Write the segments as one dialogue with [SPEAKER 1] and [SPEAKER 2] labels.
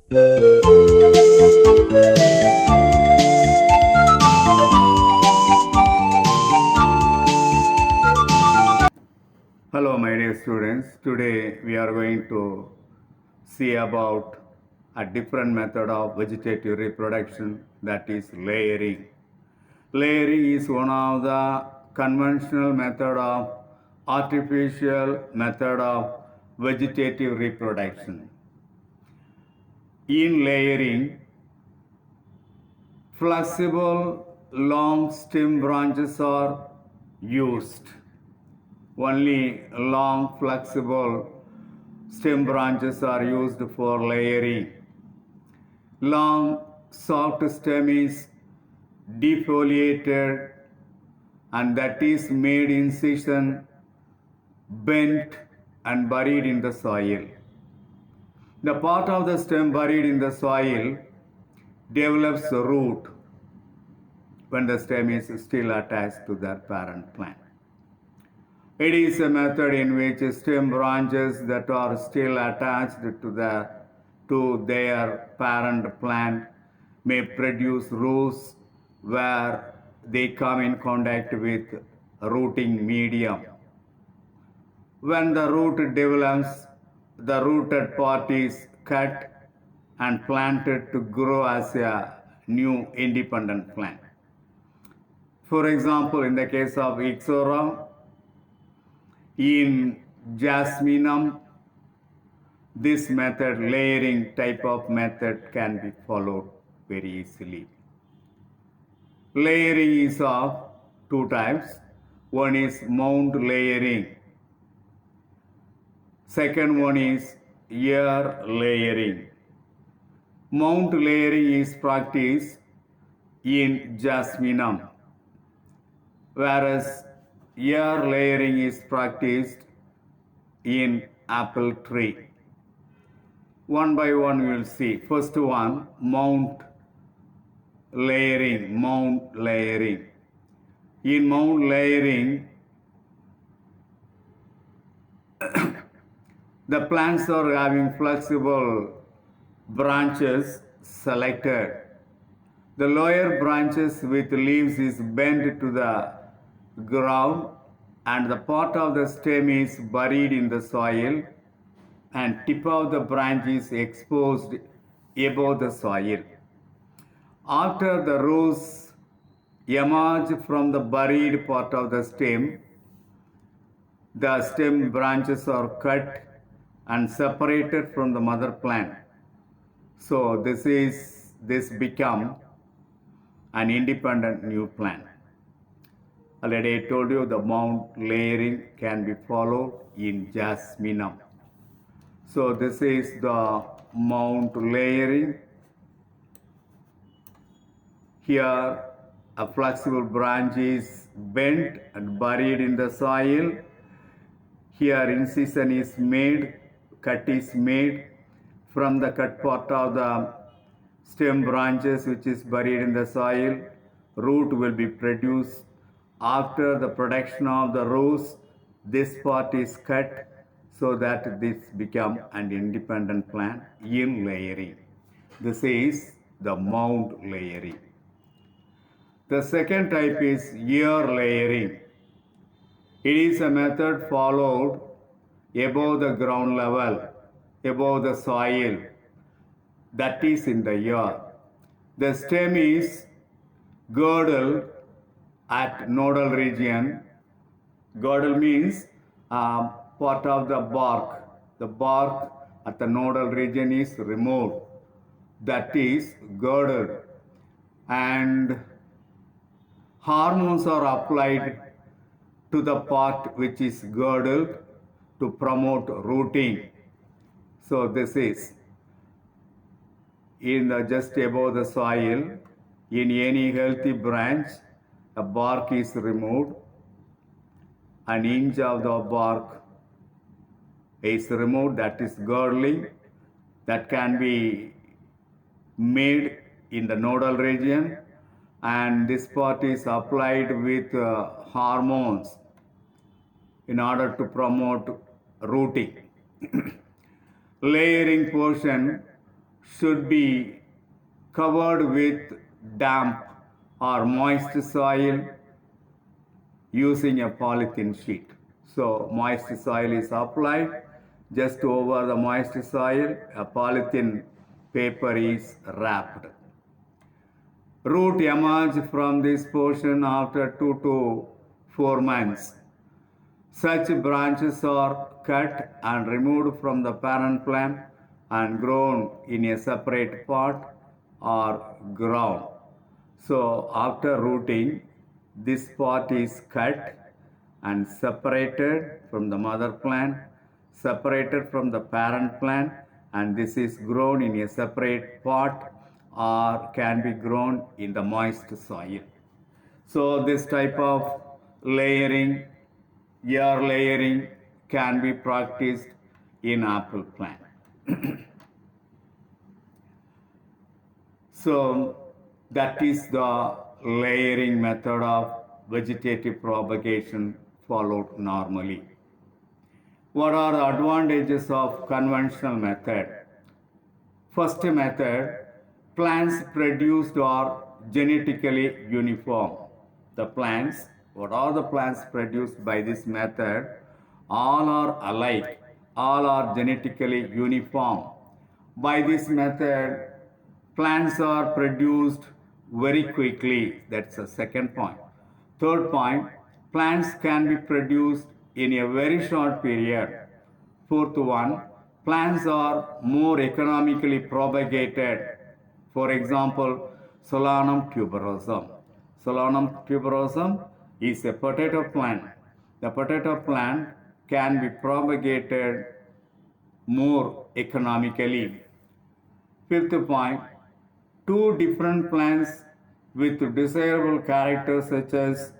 [SPEAKER 1] Hello, my dear students. Today we are going to see about a different method of vegetative reproduction, that is layering. Layering is one of the conventional method of artificial method of vegetative reproduction. In layering, flexible long stem branches are used. Only long flexible stem branches are used for layering. Long soft stem is defoliated and that is made incision, bent and buried in the soil. The part of the stem buried in the soil develops a root when the stem is still attached to their parent plant. It is a method in which stem branches that are still attached to their parent plant may produce roots where they come in contact with rooting medium. When the root develops, the rooted part is cut and planted to grow as a new independent plant. For example, in the case of Ixora, in Jasminum, this method, layering type of method, can be followed very easily. Layering is of two types. One is mound layering. Second one is year layering. Mound layering is practiced in Jasminum, whereas year layering is practiced in apple tree. One by one we will see. First one, mound layering. In mound layering, the plants are having flexible branches selected. The lower branches with leaves is bent to the ground and the part of the stem is buried in the soil and tip of the branch is exposed above the soil. After the roots emerge from the buried part of the stem branches are cut and separated from the mother plant. So this become an independent new plant. Already I told you the mound layering can be followed in Jasminum. So this is the mound layering. Here a flexible branch is bent and buried in the soil. Here incision is made, cut is made from the cut part of the stem branches which is buried in the soil. Root will be produced. After the production of the roots, this part is cut so that this become an independent plant in layering. This is the mound layering. The second type is year layering. It is a method followed above the ground level, above the soil, that is in the year. The stem is girdled at nodal region. Girdle means part of the bark. The bark at the nodal region is removed. That is girdled. And hormones are applied to the part which is girdled to promote rooting. So this is in the just above the soil. In any healthy branch, the bark is removed. An inch of the bark is removed, that is girdling. That can be made in the nodal region, and this part is applied with hormones in order to promote rooting. Layering portion should be covered with damp or moist soil using a polythene sheet. So moist soil is applied. Just over the moist soil, a polythene paper is wrapped. Root emerge from this portion after 2 to 4 months. Such branches are cut and removed from the parent plant and grown in a separate pot or ground. So after rooting, this pot is cut and separated from the mother plant, separated from the parent plant, and this is grown in a separate pot or can be grown in the moist soil. So this type of layering, year layering can be practiced in apple plant. So that is the layering method of vegetative propagation followed normally. What are the advantages of conventional method? First method, plants produced are genetically uniform. The plants, what are the plants produced by this method? All are alike, all are genetically uniform. By this method, plants are produced very quickly. That's the second point. Third point, plants can be produced in a very short period. Fourth one, plants are more economically propagated. For example, Solanum tuberosum. Solanum tuberosum is a potato plant. The potato plant can be propagated more economically. Fifth point, two different plants with desirable characters such as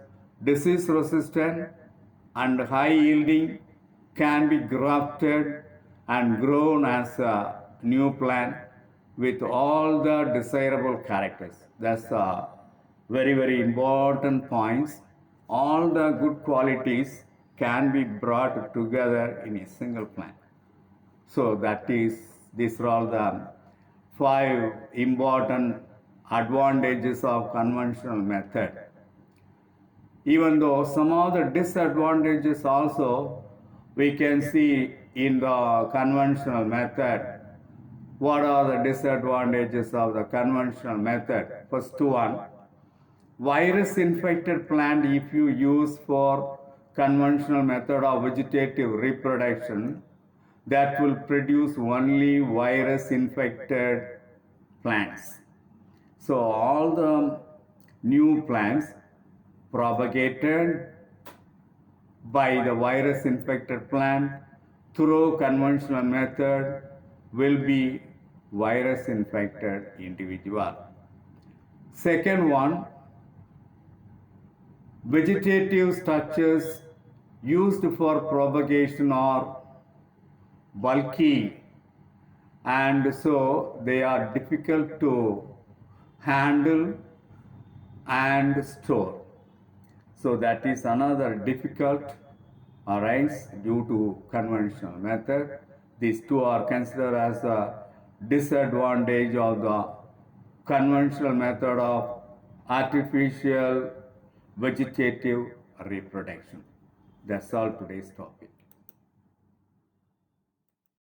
[SPEAKER 1] disease resistant and high yielding can be grafted and grown as a new plant with all the desirable characters. That's very important points. All the good qualities can be brought together in a single plant. So these are all the 5 important advantages of conventional method. Even though some of the disadvantages also we can see in the conventional method. What are the disadvantages of the conventional method? First one, virus infected plant if you use for conventional method of vegetative reproduction, that will produce only virus infected plants. So all the new plants propagated by the virus infected plant through conventional method will be virus infected individual. Second one, vegetative structures used for propagation are bulky and so they are difficult to handle and store. So that is another difficult arise due to conventional method. These two are considered as a disadvantage of the conventional method of artificial vegetative reproduction. That's all today's topic.